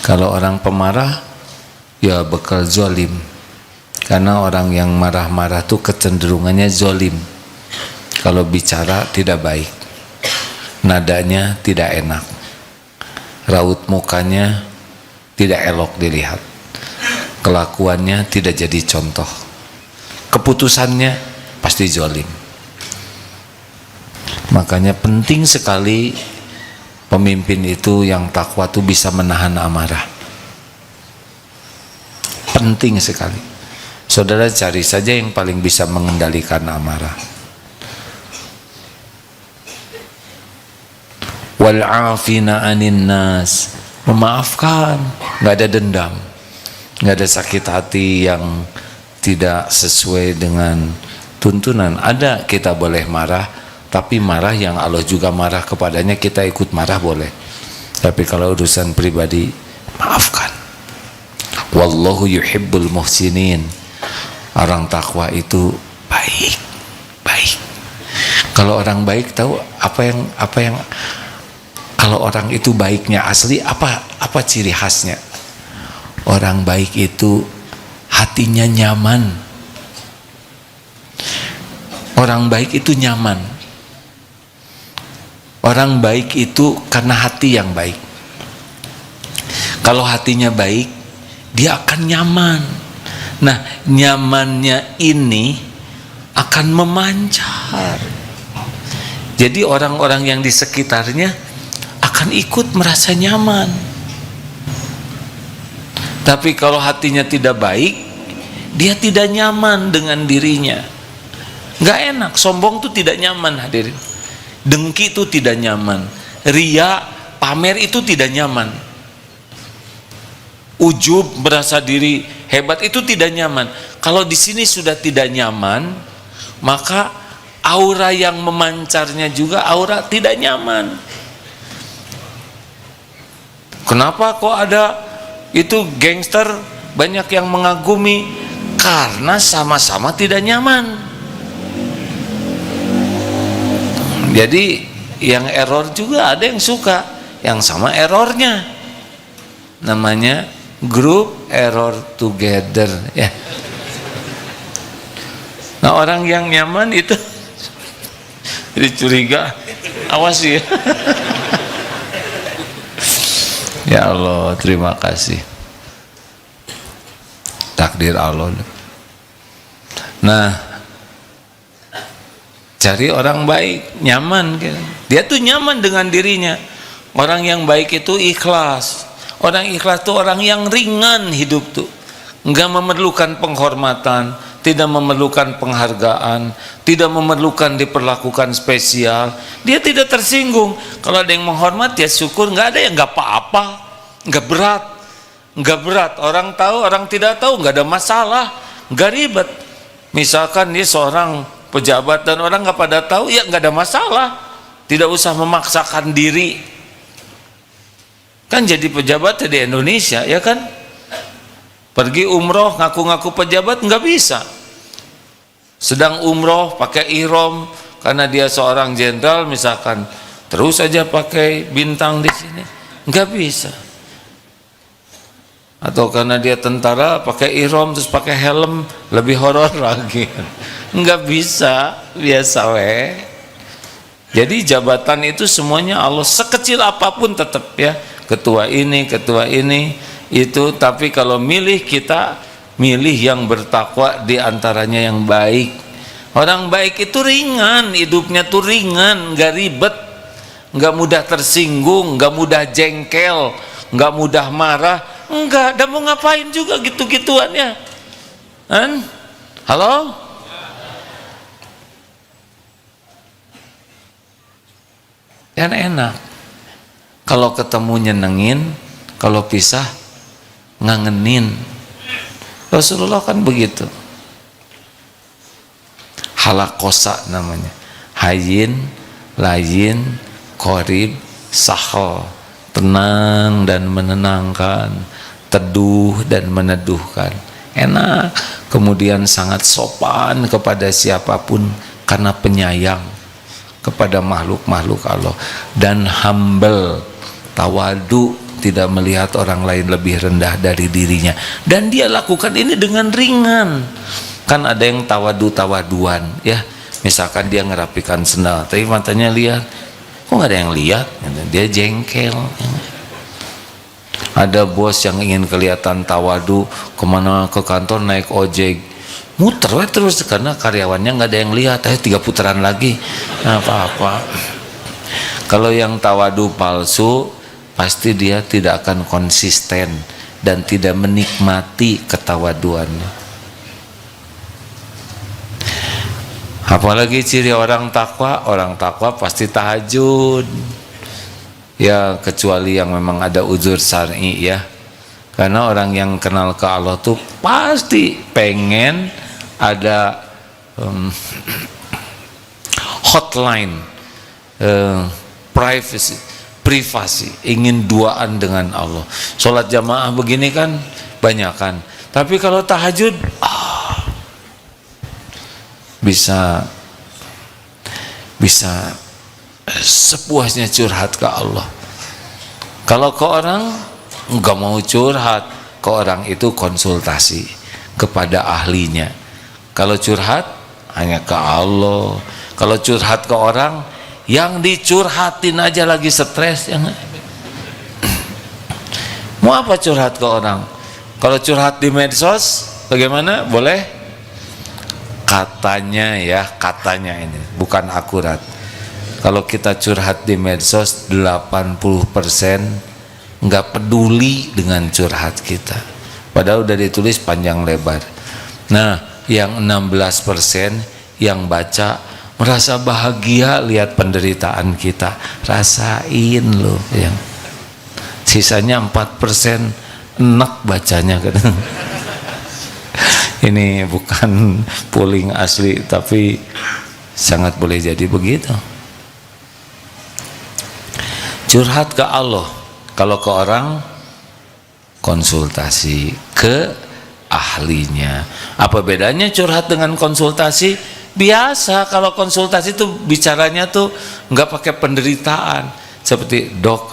Kalau orang pemarah ya bakal zolim, karena orang yang marah-marah tuh kecenderungannya zolim. Kalau bicara tidak baik, nadanya tidak enak, raut mukanya tidak elok dilihat, kelakuannya tidak jadi contoh, keputusannya pasti zolim. Makanya penting sekali pemimpin itu yang takwa itu bisa menahan amarah. Penting sekali. Saudara cari saja yang paling bisa mengendalikan amarah. Wal 'afina 'anin nas, memaafkan, nggak ada dendam, nggak ada sakit hati yang tidak sesuai dengan tuntunan. Ada, kita boleh marah, tapi marah yang Allah juga marah kepadanya, kita ikut marah boleh. Tapi kalau urusan pribadi, maafkan. Wallahu yuhibbul muhsinin. Orang takwa itu baik, baik. Kalau orang baik tahu apa yang kalau orang itu baiknya asli apa ciri khasnya? Orang baik itu hatinya nyaman. Orang baik itu nyaman. Orang baik itu karena hati yang baik. Kalau hatinya baik, dia akan nyaman. Nah, nyamannya ini akan memancar. Jadi orang-orang yang di sekitarnya akan ikut merasa nyaman. Tapi kalau hatinya tidak baik, dia tidak nyaman dengan dirinya. Nggak enak, sombong itu tidak nyaman hadirin. Dengki itu tidak nyaman. Ria, pamer itu tidak nyaman. Ujub, merasa diri hebat itu tidak nyaman. Kalau di sini sudah tidak nyaman, maka aura yang memancarnya juga aura tidak nyaman. Kenapa kok ada itu gangster banyak yang mengagumi? Karena sama-sama tidak nyaman. Jadi yang error juga ada yang suka, yang sama errornya. Namanya group error together ya. Nah, orang yang nyaman itu jadi curiga, awas ya. Ya Allah, terima kasih. Takdir Allah. Nah, cari orang baik, nyaman kan? Dia tuh nyaman dengan dirinya. Orang yang baik itu ikhlas. Orang ikhlas itu orang yang ringan hidup tuh. Enggak memerlukan penghormatan, tidak memerlukan penghargaan, tidak memerlukan diperlakukan spesial. Dia tidak tersinggung. Kalau ada yang menghormat ya syukur, nggak ada yang nggak apa-apa, nggak berat, nggak berat. Orang tahu, orang tidak tahu, nggak ada masalah, nggak ribet. Misalkan dia seorang pejabat dan orang nggak pada tahu, ya nggak ada masalah, tidak usah memaksakan diri. Kan jadi pejabat di Indonesia, ya kan? Pergi umroh ngaku-ngaku pejabat nggak bisa. Sedang umroh pakai ihram karena dia seorang jenderal misalkan, terus saja pakai bintang di sini, nggak bisa. Atau karena dia tentara pakai ihram terus pakai helm, lebih horor lagi. Nggak bisa, biasa weh. Jadi jabatan itu semuanya Allah, sekecil apapun tetap ya. Ketua ini itu, tapi kalau milih kita milih yang bertakwa, diantaranya yang baik. Orang baik itu ringan, hidupnya tuh ringan, nggak ribet, nggak mudah tersinggung, nggak mudah jengkel, nggak mudah marah, enggak. Dan mau ngapain juga gitu-gituannya, kan? Halo? Dan enak. Kalau ketemu nyenengin, kalau pisah ngangenin. Rasulullah kan begitu. Halakosa namanya. Hayyin, layin, qorib, sahal. Tenang dan menenangkan, teduh dan meneduhkan. Enak. Kemudian sangat sopan kepada siapapun karena penyayang kepada makhluk-makhluk Allah. Dan humble, tawadu, tidak melihat orang lain lebih rendah dari dirinya, dan dia lakukan ini dengan ringan. Kan ada yang tawadu-tawaduan ya, misalkan dia ngerapikan sendal tapi matanya lihat, kok nggak ada yang lihat, dia jengkel. Ada bos yang ingin kelihatan tawadu, kemana ke kantor naik ojek, muter terus karena karyawannya nggak ada yang lihat, 3 putaran lagi, apa-apa. Kalau yang tawadu palsu, pasti dia tidak akan konsisten dan tidak menikmati ketawaduannya. Apalagi ciri orang takwa pasti tahajud. Ya kecuali yang memang ada uzur syar'i ya. Karena orang yang kenal ke Allah tuh pasti pengen ada hotline, privasi, ingin duaan dengan Allah. Sholat jamaah begini kan banyak kan, tapi kalau tahajud bisa sepuasnya curhat ke Allah. Kalau ke orang nggak mau curhat ke orang, itu konsultasi kepada ahlinya. Kalau curhat hanya ke Allah. Kalau curhat ke orang, yang dicurhatin aja lagi stres. Mau apa curhat ke orang? Kalau curhat di medsos bagaimana? Boleh? Katanya ini bukan akurat. Kalau kita curhat di medsos, 80% nggak peduli dengan curhat kita, padahal udah ditulis panjang lebar. Nah, yang 16% yang baca merasa bahagia lihat penderitaan kita, rasain loh. Yang sisanya 4% enak bacanya kan. Ini bukan polling asli, tapi sangat boleh jadi begitu. Curhat ke Allah, kalau ke orang konsultasi ke ahlinya. Apa bedanya curhat dengan konsultasi? Biasa kalau konsultasi tuh bicaranya tuh nggak pakai penderitaan, seperti dok,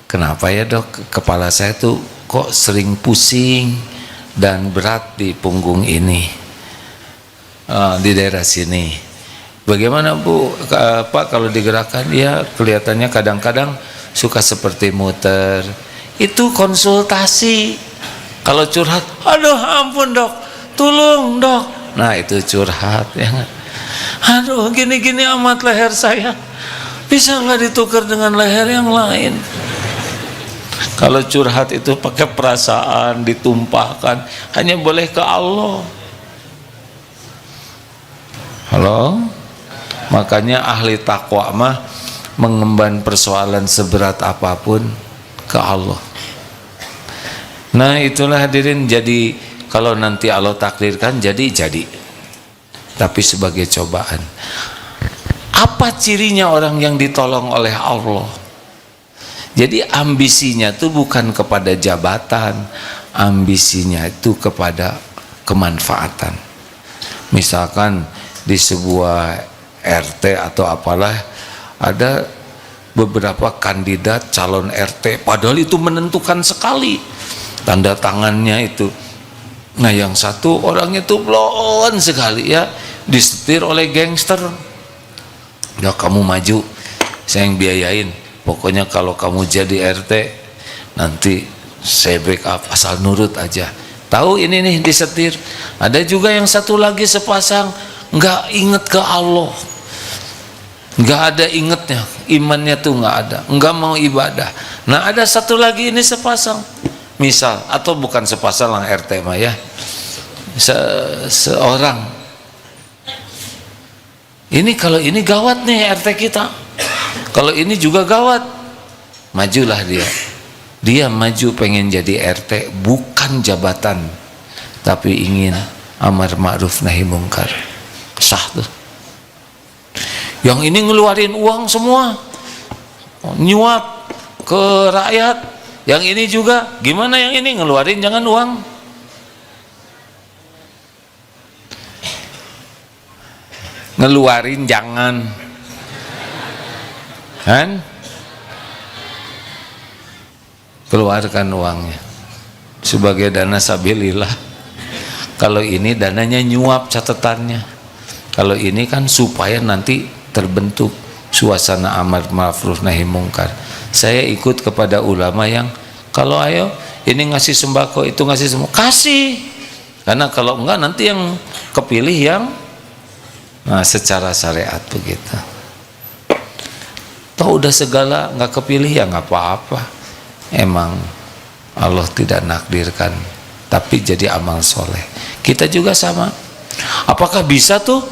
kenapa ya dok, kepala saya tuh kok sering pusing dan berat di punggung ini, di daerah sini. Bagaimana Bu, Pak kalau digerakkan? Ya kelihatannya kadang-kadang suka seperti muter. Itu konsultasi. Kalau curhat, aduh ampun dok, tolong dok. Nah itu curhat ya. Aduh gini-gini amat leher saya, bisa nggak ditukar dengan leher yang lain? Kalau curhat itu pakai perasaan, ditumpahkan, hanya boleh ke Allah. Halo? Makanya ahli takwa mah mengemban persoalan seberat apapun ke Allah. Nah itulah hadirin, jadi kalau nanti Allah takdirkan jadi, tapi sebagai cobaan. Apa cirinya orang yang ditolong oleh Allah? Jadi ambisinya itu bukan kepada jabatan, ambisinya itu kepada kemanfaatan. Misalkan di sebuah RT atau apalah, ada beberapa kandidat calon RT, padahal itu menentukan sekali tanda tangannya itu. Nah yang satu orangnya tuh blon sekali ya, disetir oleh gangster. Ya kamu maju, saya yang biayain, pokoknya kalau kamu jadi RT nanti saya backup, asal nurut aja. Tahu ini nih disetir. Ada juga yang satu lagi sepasang nggak inget ke Allah, nggak ada ingetnya, imannya tuh nggak ada, nggak mau ibadah. Nah ada satu lagi ini sepasang, misal, atau bukan sepasang lah RT mah ya, seorang. Ini kalau ini gawat nih RT kita, kalau ini juga gawat, majulah dia. Dia maju pengen jadi RT bukan jabatan, tapi ingin amar ma'ruf nahi mungkar. Sah tuh. Yang ini ngeluarin uang semua, nyuap ke rakyat. Yang ini juga, gimana yang ini ngeluarin jangan uang. Ngeluarin jangan. Kan? keluarkan uangnya sebagai dana sabilillah. Kalau ini dananya nyuap catatannya, kalau ini kan supaya nanti terbentuk suasana amar ma'ruf nahi mungkar. Saya ikut kepada ulama yang kalau ayo ini ngasih sembako, itu ngasih sembako, kasih. Karena kalau enggak nanti yang kepilih yang secara syariat begitu. Toh udah segala nggak kepilih ya nggak apa-apa. Emang Allah tidak nakdirkan, tapi jadi amal soleh. Kita juga sama. Apakah bisa tuh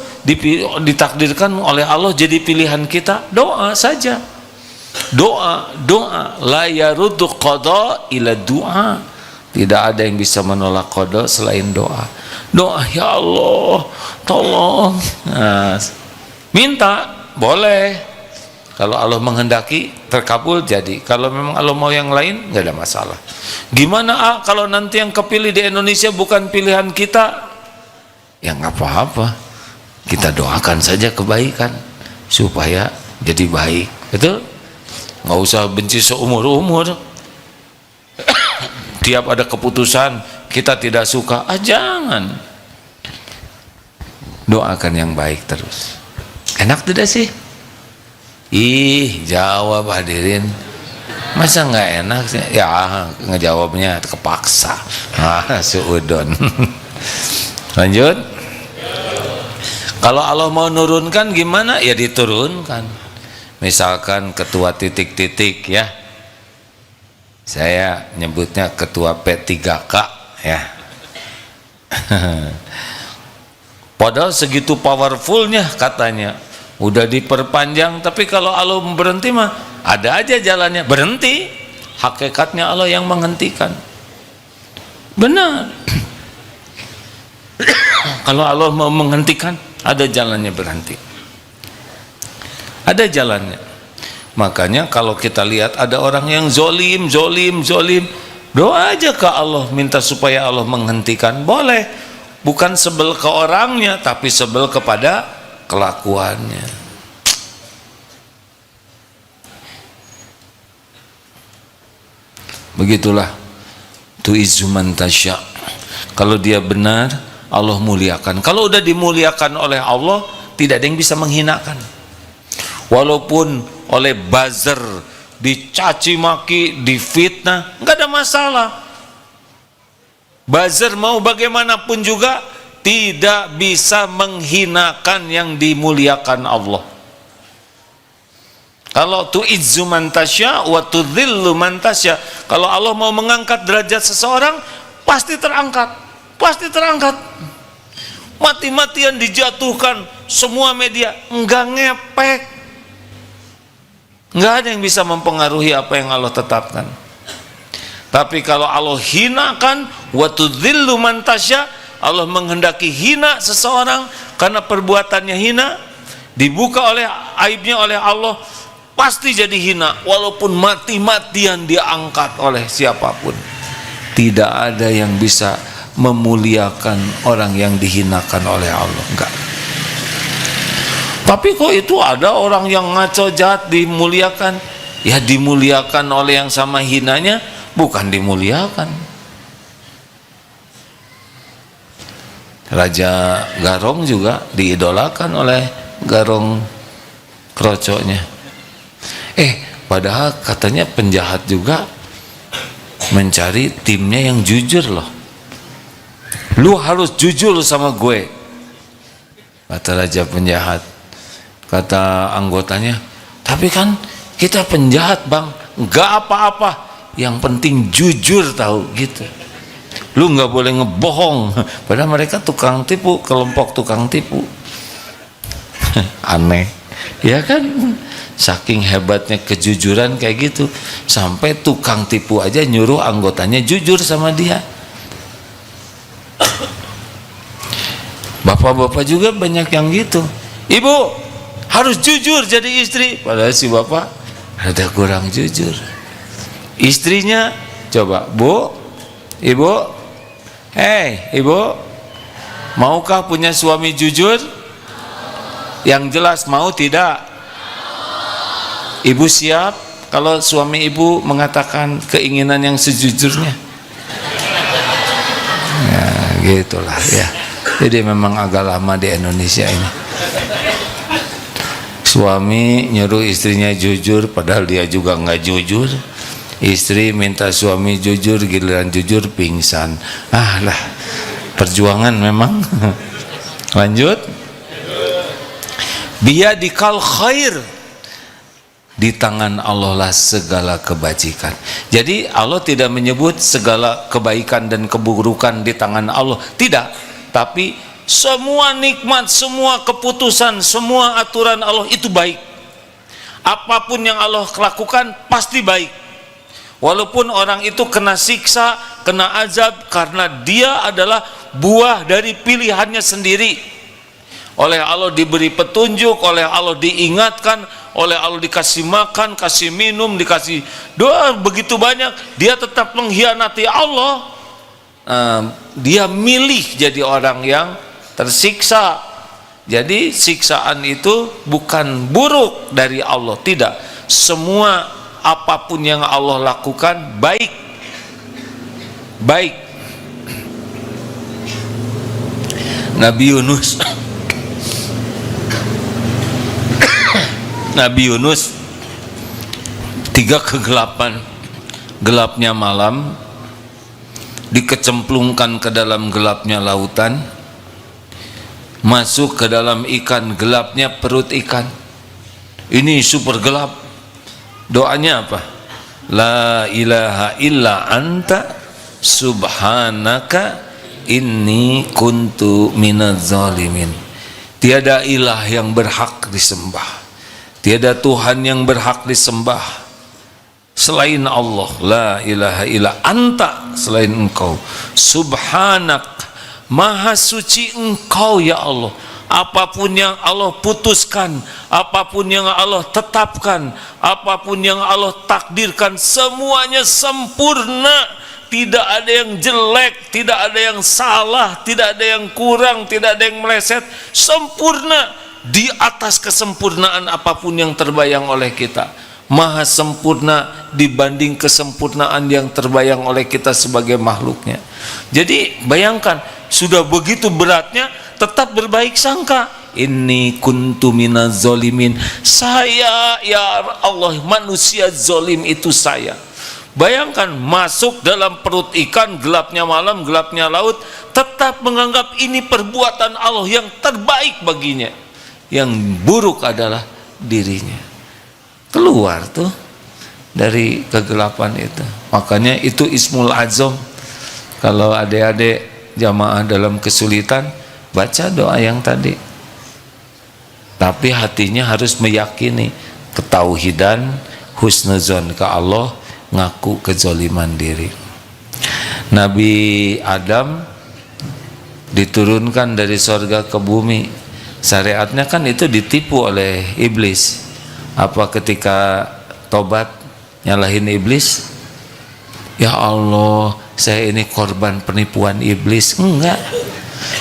ditakdirkan oleh Allah jadi pilihan kita? Doa saja. Doa la yaruddu qada ila doa. Tidak ada yang bisa menolak qada selain doa. Doa, ya Allah tolong, minta boleh. Kalau Allah menghendaki terkabul jadi. Kalau memang Allah mau yang lain nggak ada masalah. Gimana kalau nanti yang kepilih di Indonesia bukan pilihan kita? Ya nggak apa-apa, kita doakan saja kebaikan supaya jadi baik, betul? Nggak usah benci seumur-umur. Tiap ada keputusan kita tidak suka, jangan. Doakan yang baik terus. Enak tidak sih? Ih, jawab hadirin. Masa nggak enak sih? Ya ngejawabnya kepaksa. Suudon. Lanjut. Kalau Allah mau nurunkan gimana? Ya diturunkan. Misalkan ketua titik-titik ya. Saya nyebutnya ketua P3K ya. Padahal segitu powerfulnya katanya. Udah diperpanjang, tapi kalau Allah berhenti mah ada aja jalannya. Berhenti. Hakikatnya Allah yang menghentikan. Benar. Kalau Allah mau menghentikan, ada jalannya berhenti. Ada jalannya. Makanya kalau kita lihat ada orang yang zolim, doa aja ke Allah, minta supaya Allah menghentikan. Boleh. Bukan sebel ke orangnya, tapi sebel kepada kelakuannya. Begitulah. Tu'izzu man tasya. Kalau dia benar, Allah muliakan. Kalau udah dimuliakan oleh Allah, tidak ada yang bisa menghinakan. Walaupun oleh buzzer dicaci maki, difitnah, nggak ada masalah. Buzzer mau bagaimanapun juga tidak bisa menghinakan yang dimuliakan Allah. Kalau tu'izzu man tasya wa tudhillu man tasya, kalau Allah mau mengangkat derajat seseorang, pasti terangkat, pasti terangkat. Mati-matian dijatuhkan semua media, enggak ngepek. Enggak ada yang bisa mempengaruhi apa yang Allah tetapkan. Tapi kalau Allah hinakan, wa tudhillu man tasya, Allah menghendaki hina seseorang karena perbuatannya hina, dibuka oleh aibnya oleh Allah, pasti jadi hina walaupun mati-matian diangkat oleh siapapun. Tidak ada yang bisa memuliakan orang yang dihinakan oleh Allah, enggak. Tapi kok itu ada orang yang ngaco jahat dimuliakan? Ya dimuliakan oleh yang sama hinanya, bukan dimuliakan. Raja Garong juga diidolakan oleh Garong krocoknya. Padahal katanya penjahat juga mencari timnya yang jujur loh. Lu harus jujur sama gue, kata raja penjahat. Kata anggotanya, tapi kan kita penjahat bang, nggak apa-apa, yang penting jujur tahu gitu. Lu nggak boleh ngebohong. Padahal mereka tukang tipu, kelompok tukang tipu. Aneh ya kan, saking hebatnya kejujuran kayak gitu, sampai tukang tipu aja nyuruh anggotanya jujur sama dia. Bapak-bapak juga banyak yang gitu. Ibu harus jujur jadi istri, padahal si bapak ada kurang jujur. Istrinya coba, Bu, Ibu, Ibu, maukah punya suami jujur? Yang jelas mau tidak? Ibu siap? kalau suami ibu mengatakan keinginan yang sejujurnya? Ya gitulah ya. Jadi memang agak lama di Indonesia ini. Suami nyuruh istrinya jujur padahal dia juga nggak jujur. Istri minta suami jujur, giliran jujur pingsan. Ah lah, perjuangan memang. Lanjut. Biyadikal khair, di tangan Allah lah segala kebajikan. Jadi Allah tidak menyebut segala kebaikan dan keburukan di tangan Allah, tidak. Tapi semua nikmat, semua keputusan, semua aturan Allah itu baik. Apapun yang Allah lakukan pasti baik. Walaupun orang itu kena siksa, kena azab, karena dia adalah buah dari pilihannya sendiri. Oleh Allah diberi petunjuk, oleh Allah diingatkan, oleh Allah dikasih makan, kasih minum, dikasih doa begitu banyak, dia tetap mengkhianati Allah. Dia milih jadi orang yang tersiksa. Jadi siksaan itu bukan buruk dari Allah, tidak. Semua apapun yang Allah lakukan baik. Baik. Nabi Yunus Nabi Yunus 3 kegelapan, gelapnya malam, dikecemplungkan ke dalam gelapnya lautan, masuk ke dalam ikan, gelapnya perut ikan. Ini super gelap. Doanya apa? La ilaha illa anta subhanaka inni kuntu minaz zalimin. Tiada ilah yang berhak disembah, tiada Tuhan yang berhak disembah selain Allah. La ilaha illa anta, selain engkau. Subhanak, maha suci engkau ya Allah. Apapun yang Allah putuskan, apapun yang Allah tetapkan, apapun yang Allah takdirkan, semuanya sempurna. Tidak ada yang jelek, tidak ada yang salah, tidak ada yang kurang, tidak ada yang meleset. Sempurna, di atas kesempurnaan apapun yang terbayang oleh kita. Maha sempurna dibanding kesempurnaan yang terbayang oleh kita sebagai makhluknya. Jadi bayangkan, sudah begitu beratnya tetap berbaik sangka. Inni kuntu minaz zalimin. Saya ya Allah, manusia zalim itu saya. Bayangkan masuk dalam perut ikan, gelapnya malam, gelapnya laut, tetap menganggap ini perbuatan Allah yang terbaik baginya. Yang buruk adalah dirinya. Keluar tuh dari kegelapan itu. Makanya itu Ismul Azam. Kalau adik-adik jamaah dalam kesulitan, baca doa yang tadi. Tapi hatinya harus meyakini ketauhidan, husnuzon ke Allah, ngaku kezaliman diri. Nabi Adam diturunkan dari sorga ke bumi. Syariatnya kan itu ditipu oleh iblis. Apa ketika tobat nyalahin iblis? Ya Allah, saya ini korban penipuan iblis. Enggak.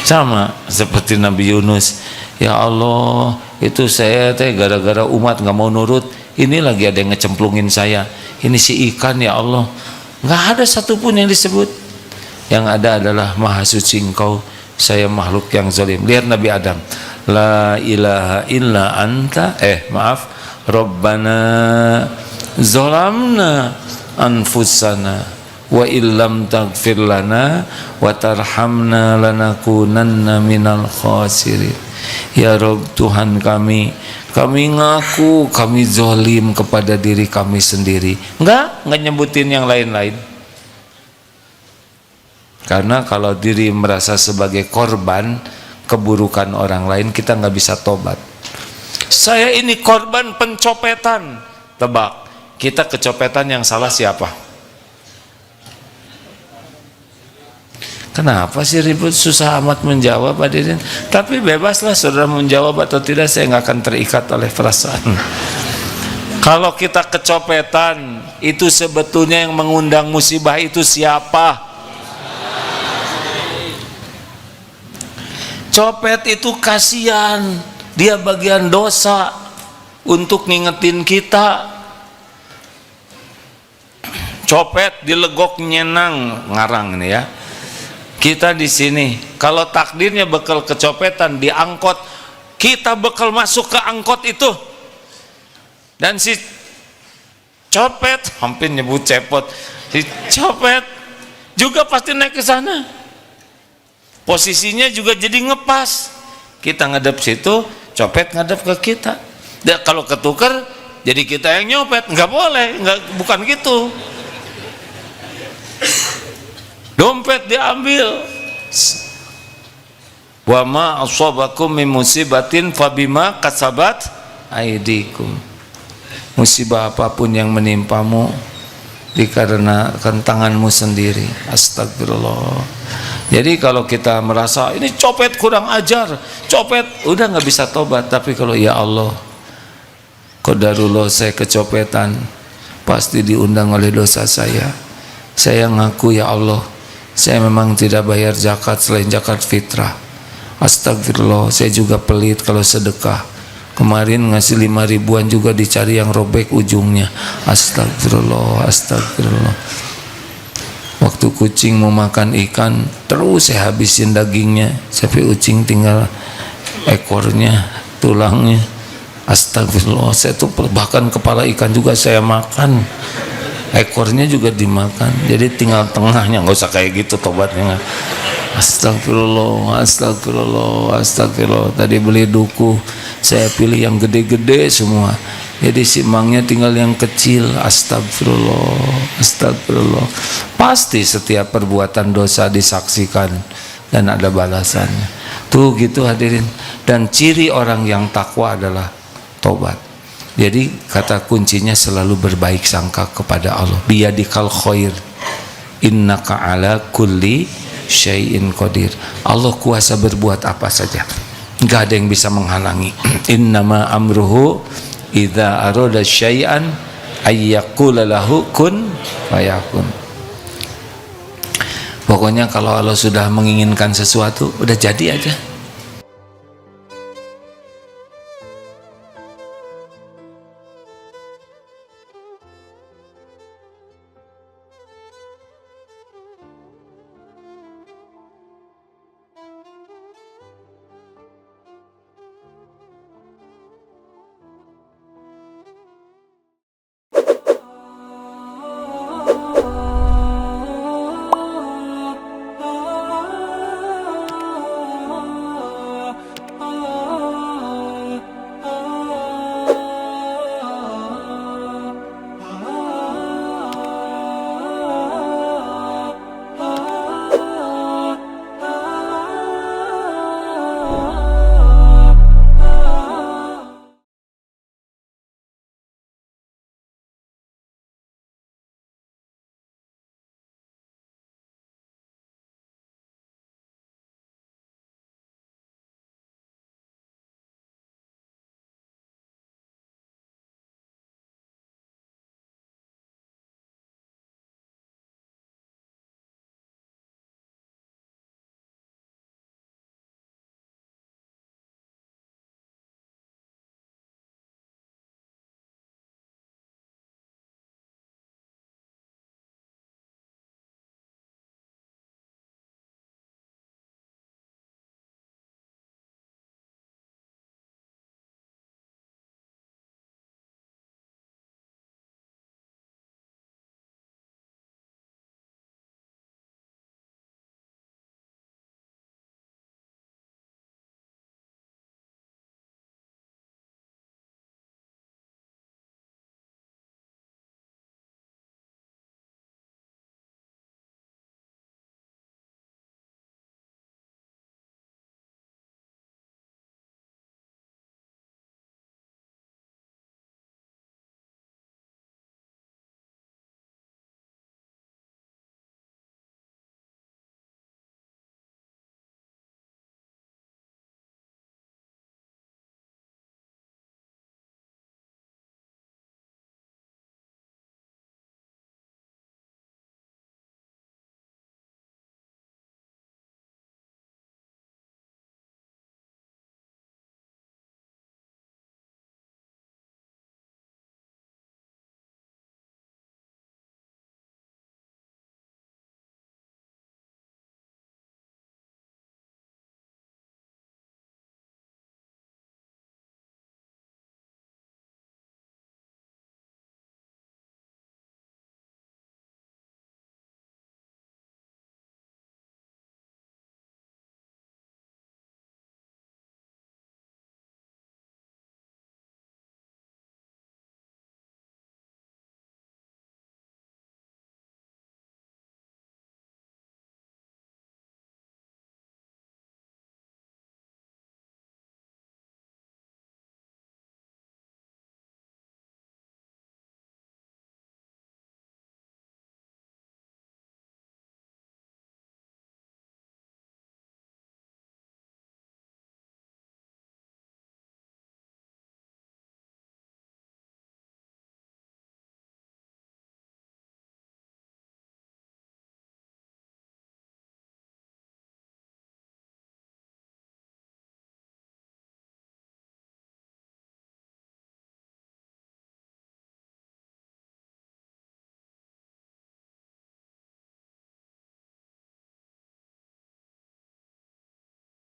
Sama seperti Nabi Yunus. Ya Allah, itu saya gara-gara umat nggak mau nurut. Ini lagi ada yang ngecemplungin saya. Ini si ikan ya Allah. Nggak ada satupun yang disebut. Yang ada adalah maha suci engkau, saya makhluk yang zalim. Lihat Nabi Adam. La ilaha illa anta, Rabbana zalamna anfusana wa illam taghfir lana wa tarhamna lanakunanna minal khasirin. Ya Rabb, Tuhan kami ngaku kami zalim kepada diri kami sendiri. Enggak nyebutin yang lain-lain. Karena kalau diri merasa sebagai korban keburukan orang lain, kita nggak bisa tobat. Saya ini korban pencopetan. Tebak, kita kecopetan, yang salah siapa? Kenapa sih ribut, susah amat menjawab hadirin? Tapi bebaslah saudara menjawab atau tidak, saya nggak akan terikat oleh perasaan. Kalau kita kecopetan, itu sebetulnya yang mengundang musibah itu siapa? Copet itu kasihan, dia bagian dosa untuk ngingetin kita. copet dilegok nyenang ngarang ini ya. Kita di sini kalau takdirnya bekal kecopetan di angkot, kita bekal masuk ke angkot itu, dan si copet, hampir nyebut cepot, si copet juga pasti naik ke sana, posisinya juga jadi ngepas, kita ngadep situ, copet ngadep ke kita. Dan kalau ketukar jadi kita yang nyopet, nggak boleh, bukan gitu. Dompet diambil. Wa ma asabakum min musibatin fabima kasabat aidikum. Musibah apapun yang menimpamu dikarenakan tanganmu sendiri. Astagfirullah. Jadi kalau kita merasa ini copet kurang ajar, copet udah nggak bisa tobat. Tapi kalau ya Allah, qadarullah saya kecopetan, pasti diundang oleh dosa saya. Saya ngaku ya Allah, saya memang tidak bayar zakat selain zakat fitrah. Astagfirullah, saya juga pelit kalau sedekah. Kemarin ngasih 5 ribuan juga dicari yang robek ujungnya. Astagfirullah, astagfirullah. Waktu kucing mau makan ikan, terus saya habisin dagingnya, sampai kucing tinggal ekornya, tulangnya. Astagfirullah, saya tuh bahkan kepala ikan juga saya makan, ekornya juga dimakan, jadi tinggal tengahnya. Nggak usah kayak gitu tobatnya. Astagfirullah, astagfirullah, astagfirullah. Tadi beli duku, saya pilih yang gede-gede semua, jadi simangnya tinggal yang kecil. Astagfirullah, astagfirullah. Pasti setiap perbuatan dosa disaksikan dan ada balasannya. Tuh gitu hadirin. Dan ciri orang yang takwa adalah tobat. Jadi kata kuncinya selalu berbaik sangka kepada Allah. Biyadikal khair, innaka ala kulli syai'in qadir. Allah kuasa berbuat apa saja, nggak ada yang bisa menghalangi. Innama amruhu idza arada syai'an ayyaqula lahu kun fayakun. Pokoknya kalau Allah sudah menginginkan sesuatu, udah jadi aja.